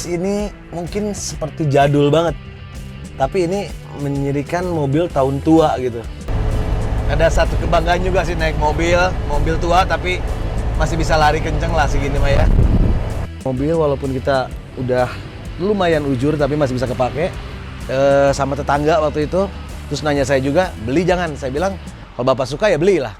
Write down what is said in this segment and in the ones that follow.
list ini mungkin seperti jadul banget, tapi ini menyirikan mobil tahun tua gitu. Ada satu kebanggaan juga sih naik mobil tua tapi masih bisa lari kenceng lah segini mah ya. Mobil walaupun kita udah lumayan ujur tapi masih bisa kepake. Sama tetangga waktu itu, terus nanya saya juga, beli jangan? Saya bilang, kalau Bapak suka ya belilah.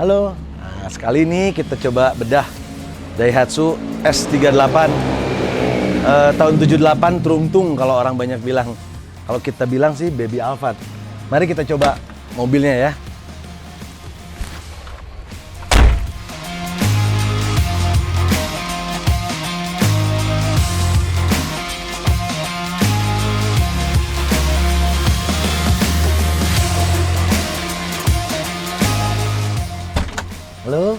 Halo, nah, sekali ini kita coba bedah Daihatsu S38 tahun 78 Trungtung kalau orang banyak bilang. Kalau kita bilang sih Baby Alphard. Mari kita coba mobilnya ya. Halo,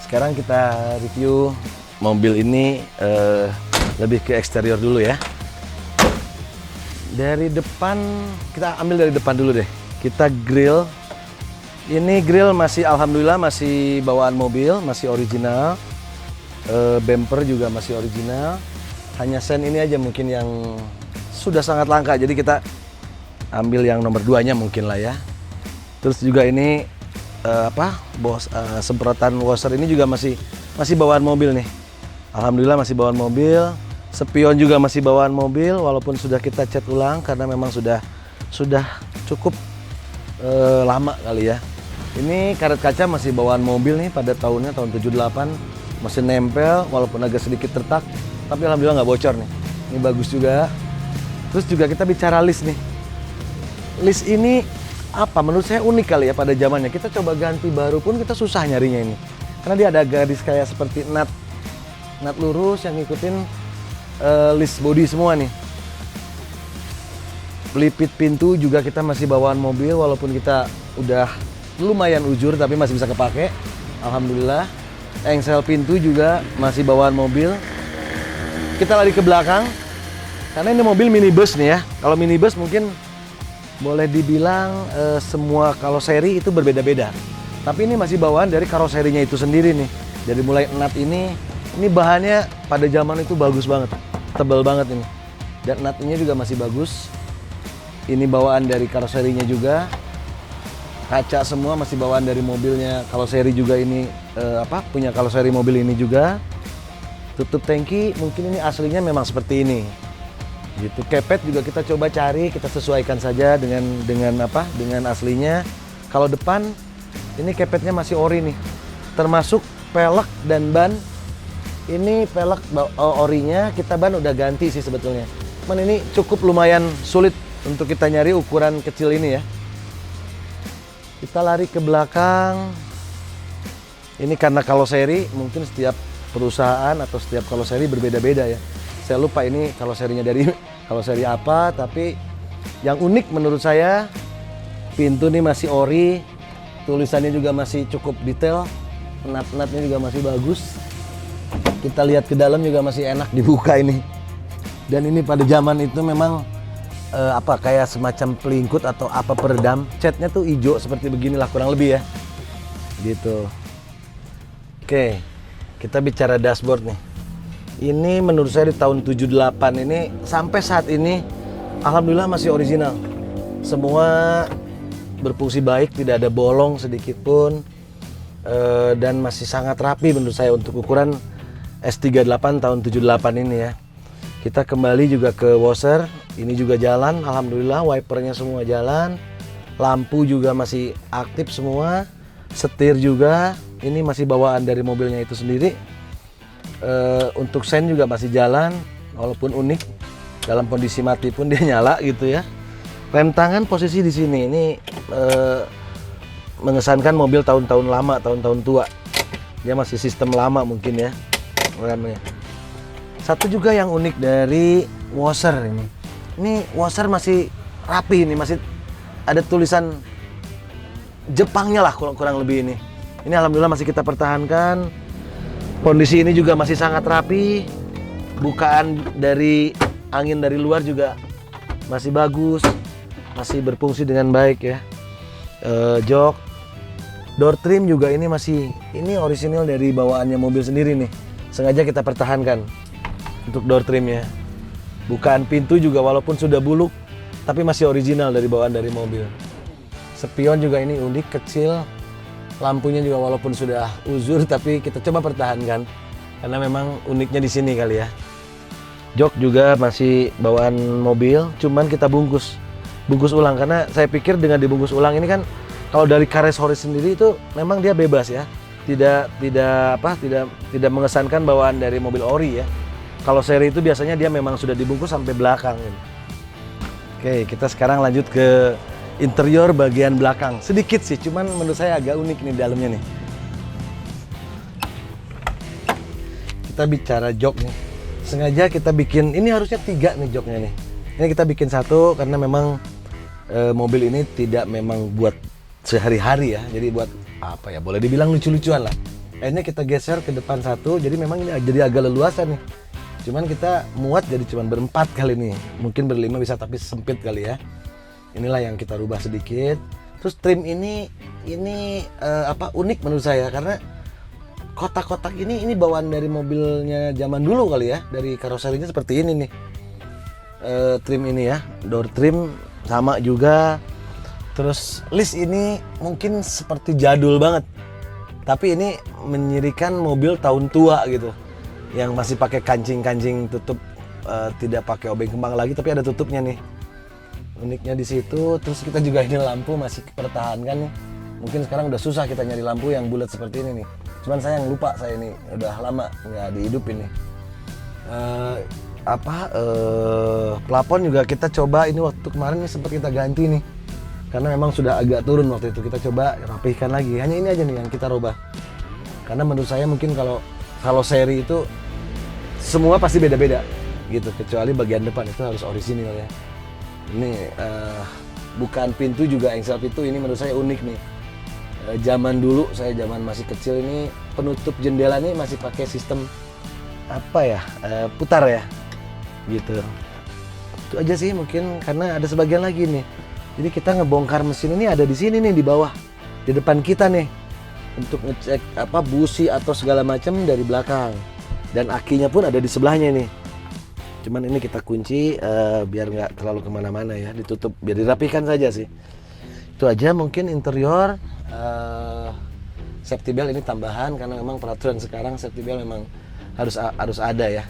sekarang kita review mobil ini lebih ke eksterior dulu ya. Dari depan, kita ambil dari depan dulu deh. Kita grill. Ini grill masih alhamdulillah masih bawaan mobil, masih original. Bumper juga masih original. Hanya sen ini aja mungkin yang sudah sangat langka. Jadi kita ambil yang nomor 2-nya mungkin lah ya. Terus juga ini semprotan washer ini juga masih bawaan mobil nih. Alhamdulillah masih bawaan mobil. Spion juga masih bawaan mobil walaupun sudah kita cat ulang karena memang sudah cukup lama kali ya. Ini karet kaca masih bawaan mobil nih pada tahun 78, masih nempel walaupun agak sedikit retak, tapi alhamdulillah nggak bocor nih. Ini bagus juga. Terus juga kita bicara list nih. List ini menurut saya unik kali ya pada zamannya. Kita coba ganti baru pun kita susah nyarinya ini. Karena dia ada garis kayak seperti nut lurus yang ngikutin list body semua nih. Pelipit pintu juga kita masih bawaan mobil walaupun kita udah lumayan ujur tapi masih bisa kepake. Alhamdulillah. Engsel pintu juga masih bawaan mobil. Kita lari ke belakang. Karena ini mobil minibus nih ya. Kalau minibus mungkin boleh dibilang semua karoseri itu berbeda-beda. Tapi ini masih bawaan dari karoserinya itu sendiri nih. Dari mulai nut ini bahannya pada zaman itu bagus banget. Tebal banget ini. Dan nut ini juga masih bagus. Ini bawaan dari karoserinya juga. Kaca semua masih bawaan dari mobilnya. Karoseri juga ini punya karoseri mobil ini juga. Tutup tangki mungkin ini aslinya memang seperti ini. Gitu. Kepet juga kita coba cari, kita sesuaikan saja dengan aslinya. Kalau depan ini kepetnya masih ori nih. Termasuk pelek dan ban. Ini pelek orinya, kita ban udah ganti sih sebetulnya. Cuman ini cukup lumayan sulit untuk kita nyari ukuran kecil ini ya. Kita lari ke belakang. Ini karena karoseri, mungkin setiap perusahaan atau setiap karoseri berbeda-beda ya. Saya lupa ini karoserinya dari karoseri apa, tapi yang unik menurut saya pintu ini masih ori, tulisannya juga masih cukup detail, nut-nutnya juga masih bagus. Kita lihat ke dalam juga masih enak dibuka ini. Dan ini pada zaman itu memang kayak semacam pelingkut atau apa peredam. Catnya tuh hijau seperti beginilah kurang lebih ya. Gitu. Oke, kita bicara dashboard nih. Ini menurut saya di tahun 78 ini sampai saat ini alhamdulillah masih original. Semua berfungsi baik, tidak ada bolong sedikit pun. Dan masih sangat rapi menurut saya untuk ukuran S38 tahun 78 ini ya. Kita kembali juga ke washer, ini juga jalan alhamdulillah, wipernya semua jalan. Lampu juga masih aktif semua. Setir juga, ini masih bawaan dari mobilnya itu sendiri. Untuk sen juga masih jalan, walaupun unik dalam kondisi mati pun dia nyala gitu ya. Rem tangan posisi di sini, ini mengesankan mobil tahun-tahun lama, tahun-tahun tua. Dia masih sistem lama mungkin ya remnya. Satu juga yang unik dari washer ini washer masih rapi, ini masih ada tulisan Jepangnya lah kurang lebih ini. Ini alhamdulillah masih kita pertahankan. Kondisi ini juga masih sangat rapi. Bukaan dari angin dari luar juga masih bagus, masih berfungsi dengan baik ya. Jok, door trim juga ini orisinil dari bawaannya mobil sendiri nih. Sengaja kita pertahankan untuk door trimnya. Bukaan pintu juga walaupun sudah buluk, tapi masih original dari bawaan dari mobil. Spion juga ini unik, kecil. Lampunya juga walaupun sudah uzur, tapi kita coba pertahankan karena memang uniknya di sini kali ya. Jok juga masih bawaan mobil, cuman kita bungkus ulang karena saya pikir dengan dibungkus ulang ini kan kalau dari Karesori sendiri itu memang dia bebas ya, tidak mengesankan bawaan dari mobil ori ya. Kalau seri itu biasanya dia memang sudah dibungkus sampai belakang. Oke, kita sekarang lanjut ke interior bagian belakang. Sedikit sih, cuman menurut saya agak unik nih dalamnya nih. Kita bicara jok nih. Sengaja kita bikin, ini harusnya 3 nih joknya nih. Ini kita bikin 1 karena memang mobil ini tidak memang buat sehari-hari ya. Jadi buat apa ya, boleh dibilang lucu-lucuan lah. Akhirnya kita geser ke depan 1, jadi memang ini jadi agak leluasan nih. Cuman kita muat jadi cuman berempat kali nih. Mungkin berlima bisa tapi sempit kali ya. Inilah yang kita rubah sedikit. Terus trim ini unik menurut saya karena kotak-kotak ini bawaan dari mobilnya zaman dulu kali ya, dari karoserinya seperti ini nih. Trim ini ya, door trim sama juga. Terus list ini mungkin seperti jadul banget, tapi ini menyirikan mobil tahun tua gitu, yang masih pakai kancing-kancing tutup, tidak pakai obeng kembang lagi, tapi ada tutupnya nih. Uniknya di situ. Terus kita juga ini lampu masih pertahankan nih. Mungkin sekarang udah susah kita nyari lampu yang bulat seperti ini nih. Cuman saya yang lupa, saya ini udah lama nggak dihidupin nih. Plafon juga kita coba ini waktu kemarin nih sempat kita ganti nih. Karena memang sudah agak turun waktu itu, kita coba rapihkan lagi. Hanya ini aja nih yang kita rubah. Karena menurut saya mungkin kalau seri itu semua pasti beda-beda gitu, kecuali bagian depan itu harus orisinil ya. Ini bukan pintu juga, engsel pintu ini menurut saya unik nih. Zaman dulu, saya zaman masih kecil ini penutup jendela ini masih pakai sistem putar ya, gitu. Itu aja sih mungkin karena ada sebagian lagi nih. Jadi kita ngebongkar mesin ini ada di sini nih di bawah, di depan kita nih, untuk ngecek busi atau segala macam dari belakang. Dan akinya pun ada di sebelahnya nih. Cuman ini kita kunci biar nggak terlalu kemana-mana ya, ditutup biar dirapikan saja sih. Itu aja mungkin interior. Safety belt ini tambahan karena memang peraturan sekarang safety belt memang harus ada ya.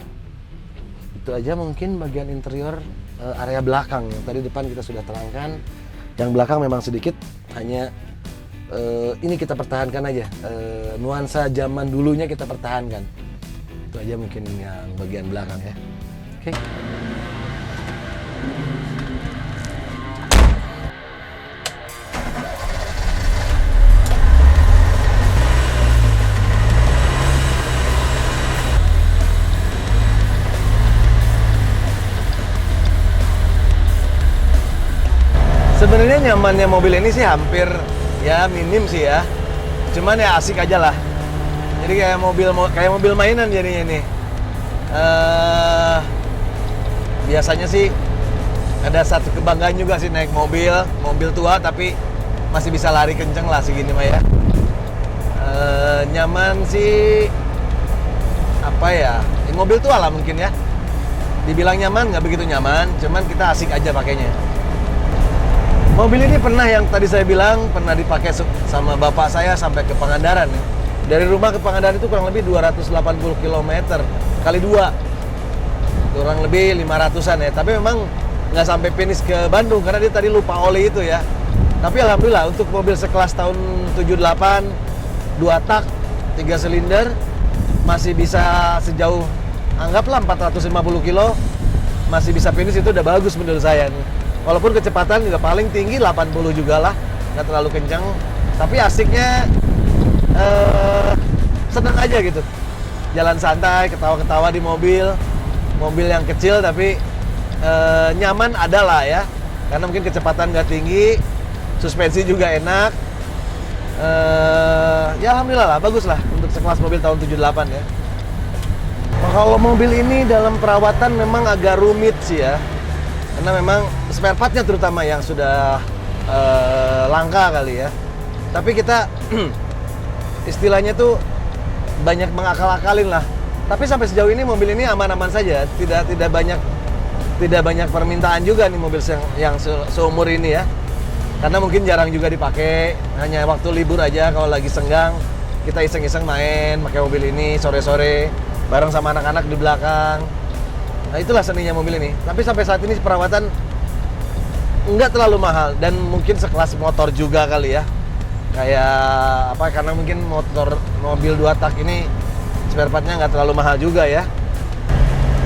Itu aja mungkin bagian interior area belakang. Yang tadi depan kita sudah terangkan, yang belakang memang sedikit, hanya ini kita pertahankan aja, nuansa zaman dulunya kita pertahankan. Itu aja mungkin yang bagian belakang ya. Oke. Sebenarnya nyamannya mobil ini sih hampir ya minim sih ya. Cuman ya asik aja lah. Jadi kayak mobil mainan jadinya ini. Biasanya sih ada satu kebanggaan juga sih naik mobil tua tapi masih bisa lari kenceng lah segini mah ya. Nyaman sih mobil tua lah mungkin ya. Dibilang nyaman nggak begitu nyaman, cuman kita asik aja pakainya. Mobil ini pernah yang tadi saya bilang pernah dipakai sama bapak saya sampai ke Pangandaran ya. Dari rumah ke Pangandaran itu kurang lebih 280 km kali 2. Kurang lebih 500-an ya. Tapi memang nggak sampai finish ke Bandung karena dia tadi lupa oli itu ya. Tapi alhamdulillah untuk mobil sekelas tahun 78, 2 tak, 3 silinder masih bisa sejauh anggaplah 450 kilo masih bisa finish, itu udah bagus menurut saya nih. Walaupun kecepatan juga paling tinggi 80 juga lah, nggak terlalu kencang. Tapi asiknya senang aja gitu. Jalan santai, ketawa-ketawa di mobil yang kecil tapi nyaman ada lah ya. Karena mungkin kecepatan nggak tinggi, suspensi juga enak. Ya alhamdulillah lah, bagus lah untuk sekelas mobil tahun 78 ya. Kalau mobil ini dalam perawatan memang agak rumit sih ya, karena memang spare partnya terutama yang sudah langka kali ya. Tapi kita istilahnya tuh banyak mengakal-akalin lah. Tapi sampai sejauh ini mobil ini aman-aman saja, tidak banyak permintaan juga nih mobil yang seumur ini ya. Karena mungkin jarang juga dipakai, hanya waktu libur aja kalau lagi senggang kita iseng-iseng main pakai mobil ini sore-sore bareng sama anak-anak di belakang. Nah itulah seninya mobil ini. Tapi sampai saat ini perawatan nggak terlalu mahal dan mungkin sekelas motor juga kali ya. Kayak apa? Karena mungkin mobil 2 tak ini spare partnya nggak terlalu mahal juga ya.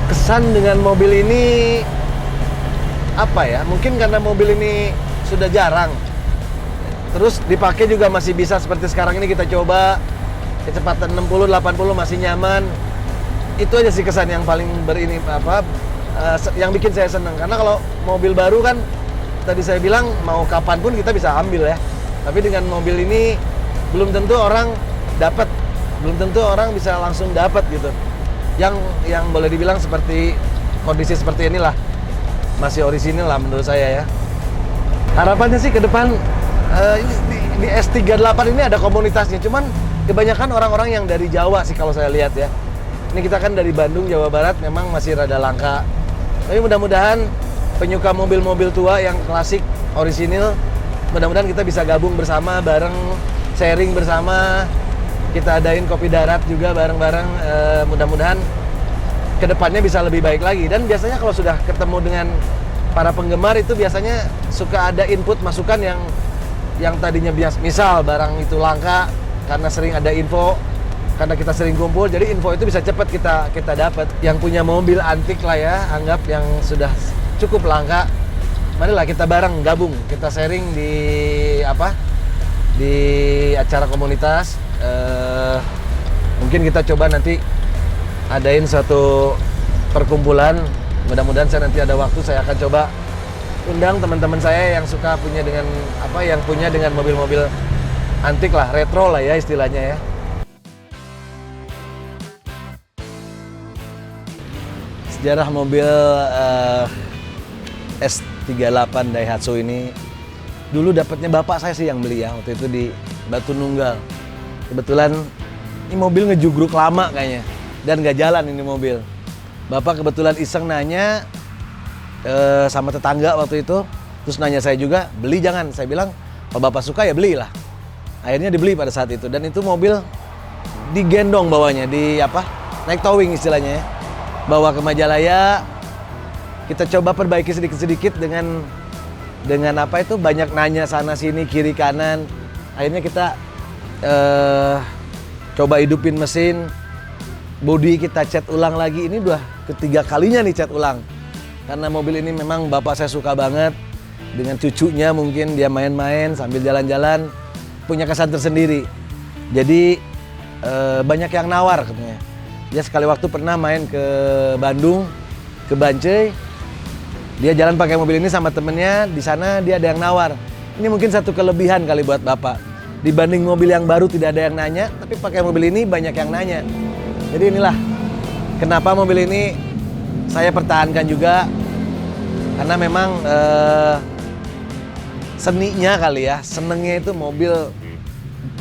Kesan dengan mobil ini apa ya? Mungkin karena mobil ini sudah jarang. Terus dipakai juga masih bisa seperti sekarang ini kita coba kecepatan 60, 80 masih nyaman. Itu aja sih kesan yang paling yang bikin saya senang. Karena kalau mobil baru kan tadi saya bilang mau kapan pun kita bisa ambil ya. Tapi dengan mobil ini belum tentu orang dapat, belum tentu orang bisa langsung dapat gitu. Yang boleh dibilang seperti kondisi seperti inilah masih orisinil lah menurut saya ya. Harapannya sih ke depan di S38 ini ada komunitasnya. Cuman kebanyakan orang-orang yang dari Jawa sih kalau saya lihat ya. Ini kita kan dari Bandung, Jawa Barat, memang masih rada langka. Tapi mudah-mudahan penyuka mobil-mobil tua yang klasik, orisinil, mudah-mudahan kita bisa gabung bersama, bareng, sharing bersama. Kita adain kopi darat juga bareng-bareng. Mudah-mudahan kedepannya bisa lebih baik lagi. Dan biasanya kalau sudah ketemu dengan para penggemar itu biasanya suka ada input masukan yang tadinya misal barang itu langka karena sering ada info. Karena kita sering kumpul, jadi info itu bisa cepat kita dapat. Yang punya mobil antik lah ya, anggap yang sudah cukup langka, marilah kita bareng gabung, kita sharing di acara komunitas. Mungkin kita coba nanti adain suatu perkumpulan. Mudah-mudahan saya nanti ada waktu, saya akan coba undang teman-teman saya yang suka punya dengan mobil-mobil antik lah, retro lah ya istilahnya ya. Sejarah mobil S38 Daihatsu ini dulu dapatnya bapak saya sih yang beli ya, waktu itu di Batu Nunggal. Kebetulan ini mobil ngejugruk lama kayaknya dan nggak jalan ini mobil. Bapak kebetulan iseng nanya sama tetangga waktu itu, terus nanya saya juga, beli jangan. Saya bilang kalau bapak suka ya belilah. Akhirnya dibeli pada saat itu, dan itu mobil digendong bawanya, naik towing istilahnya ya. Bawa ke Majalaya, kita coba perbaiki sedikit-sedikit dengan banyak nanya sana sini kiri kanan. Akhirnya kita coba hidupin mesin, bodi kita cat ulang lagi. Ini udah ketiga kalinya nih cat ulang, karena mobil ini memang bapak saya suka banget. Dengan cucunya mungkin dia main-main sambil jalan-jalan, punya kesan tersendiri. Jadi banyak yang nawar katanya. Dia sekali waktu pernah main ke Bandung, ke Bancai. Dia jalan pakai mobil ini sama temennya, di sana dia ada yang nawar. Ini mungkin satu kelebihan kali buat bapak. Dibanding mobil yang baru tidak ada yang nanya, tapi pakai mobil ini banyak yang nanya. Jadi inilah kenapa mobil ini saya pertahankan juga. Karena memang seninya kali ya, senengnya itu mobil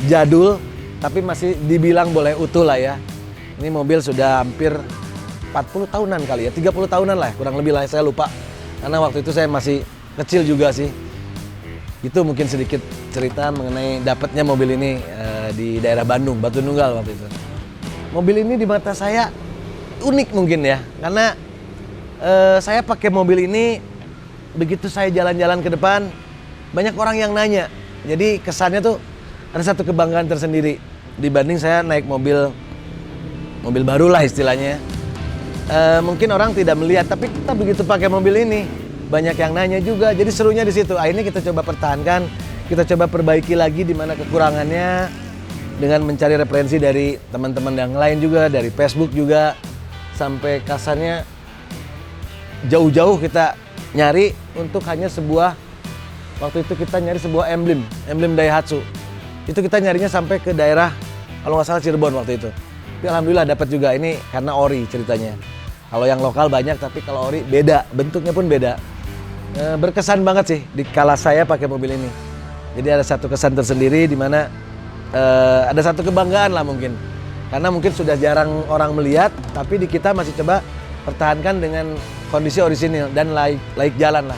jadul, tapi masih dibilang boleh utuh lah ya. Ini mobil sudah hampir 40 tahunan kali ya, 30 tahunan lah, kurang lebih lah, saya lupa. Karena waktu itu saya masih kecil juga sih. Itu mungkin sedikit cerita mengenai dapatnya mobil ini di daerah Bandung, Batu Nunggal waktu itu. Mobil ini di mata saya unik mungkin ya, karena saya pakai mobil ini, begitu saya jalan-jalan ke depan, banyak orang yang nanya. Jadi kesannya tuh ada satu kebanggaan tersendiri dibanding saya naik mobil baru lah istilahnya. Mungkin orang tidak melihat, tapi kita begitu pakai mobil ini banyak yang nanya juga. Jadi serunya di situ. Akhirnya kita coba pertahankan, kita coba perbaiki lagi di mana kekurangannya dengan mencari referensi dari teman-teman yang lain juga, dari Facebook juga, sampai kasarnya jauh-jauh kita nyari untuk hanya sebuah, waktu itu kita nyari sebuah emblem Daihatsu. Itu kita nyarinya sampai ke daerah, kalau nggak salah Cirebon waktu itu. Tapi alhamdulillah dapat juga, ini karena ori ceritanya. Kalau yang lokal banyak, tapi kalau ori beda, bentuknya pun beda. Berkesan banget sih di kala saya pakai mobil ini. Jadi ada satu kesan tersendiri di mana ada satu kebanggaan lah mungkin. Karena mungkin sudah jarang orang melihat, tapi di kita masih coba pertahankan dengan kondisi orisinil dan laik jalan lah.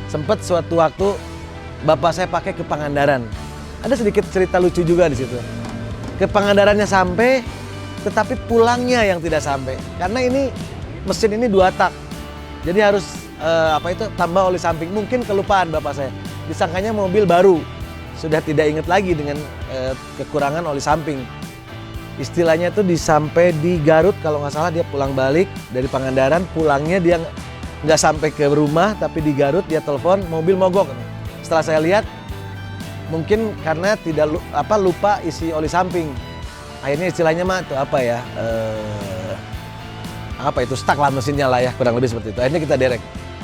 Sempet suatu waktu bapak saya pakai ke Pangandaran. Ada sedikit cerita lucu juga di situ. Ke Pangandarannya sampai, tetapi pulangnya yang tidak sampai. Karena ini mesin ini 2 tak. Jadi harus tambah oli samping. Mungkin kelupaan bapak saya. Disangkanya mobil baru. Sudah tidak ingat lagi dengan kekurangan oli samping. Istilahnya tuh sampai di Garut, kalau nggak salah dia pulang balik dari Pangandaran, pulangnya dia nggak sampai ke rumah, tapi di Garut dia telepon, mobil mogok. Setelah saya lihat, mungkin karena tidak lupa isi oli samping. Akhirnya istilahnya mah tuh stuck lah mesinnya lah ya, kurang lebih seperti itu. Akhirnya kita derek.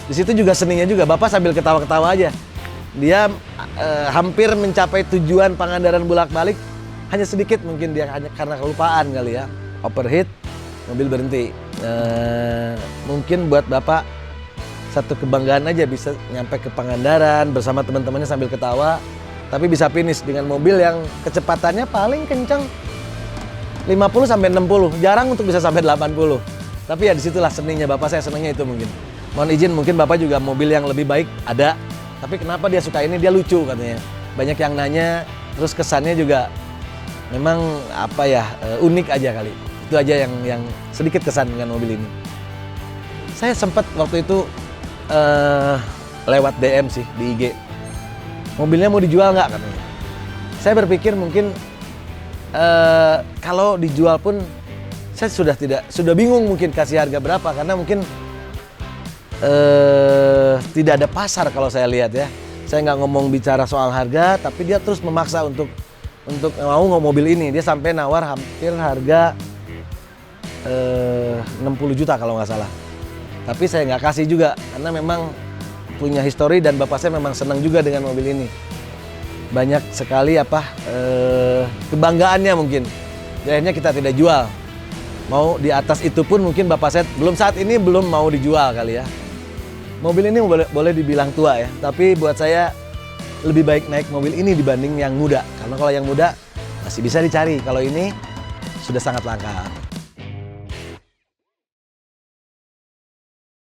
Di situ juga seninya juga, bapak sambil ketawa-ketawa aja. Dia hampir mencapai tujuan Pangandaran bolak-balik. Hanya sedikit mungkin dia hanya karena kelupaan kali ya, overheat, mobil berhenti. Mungkin buat bapak satu kebanggaan aja bisa nyampe ke Pangandaran bersama teman-temannya sambil ketawa, tapi bisa finish dengan mobil yang kecepatannya paling kencang 50 sampai 60, jarang untuk bisa sampai 80. Tapi ya disitulah seninya, bapak saya senangnya itu mungkin. Mohon izin, mungkin bapak juga mobil yang lebih baik ada, tapi kenapa dia suka ini, dia lucu katanya. Banyak yang nanya, terus kesannya juga memang unik aja kali. Itu aja yang sedikit kesan dengan mobil ini. Saya sempat waktu itu lewat DM sih di IG. Mobilnya mau dijual nggak katanya. Saya berpikir mungkin kalau dijual pun saya sudah bingung mungkin kasih harga berapa, karena mungkin tidak ada pasar kalau saya lihat ya. Saya nggak ngomong bicara soal harga, tapi dia terus memaksa untuk mau mobil ini. Dia sampai nawar hampir harga 60 juta kalau nggak salah. Tapi saya nggak kasih juga, karena memang punya histori dan bapak saya memang senang juga dengan mobil ini. Banyak sekali kebanggaannya mungkin. Akhirnya kita tidak jual. Mau di atas itu pun mungkin bapak saya saat ini belum mau dijual kali ya. Mobil ini boleh dibilang tua ya, tapi buat saya lebih baik naik mobil ini dibanding yang muda. Karena kalau yang muda masih bisa dicari, kalau ini sudah sangat langka.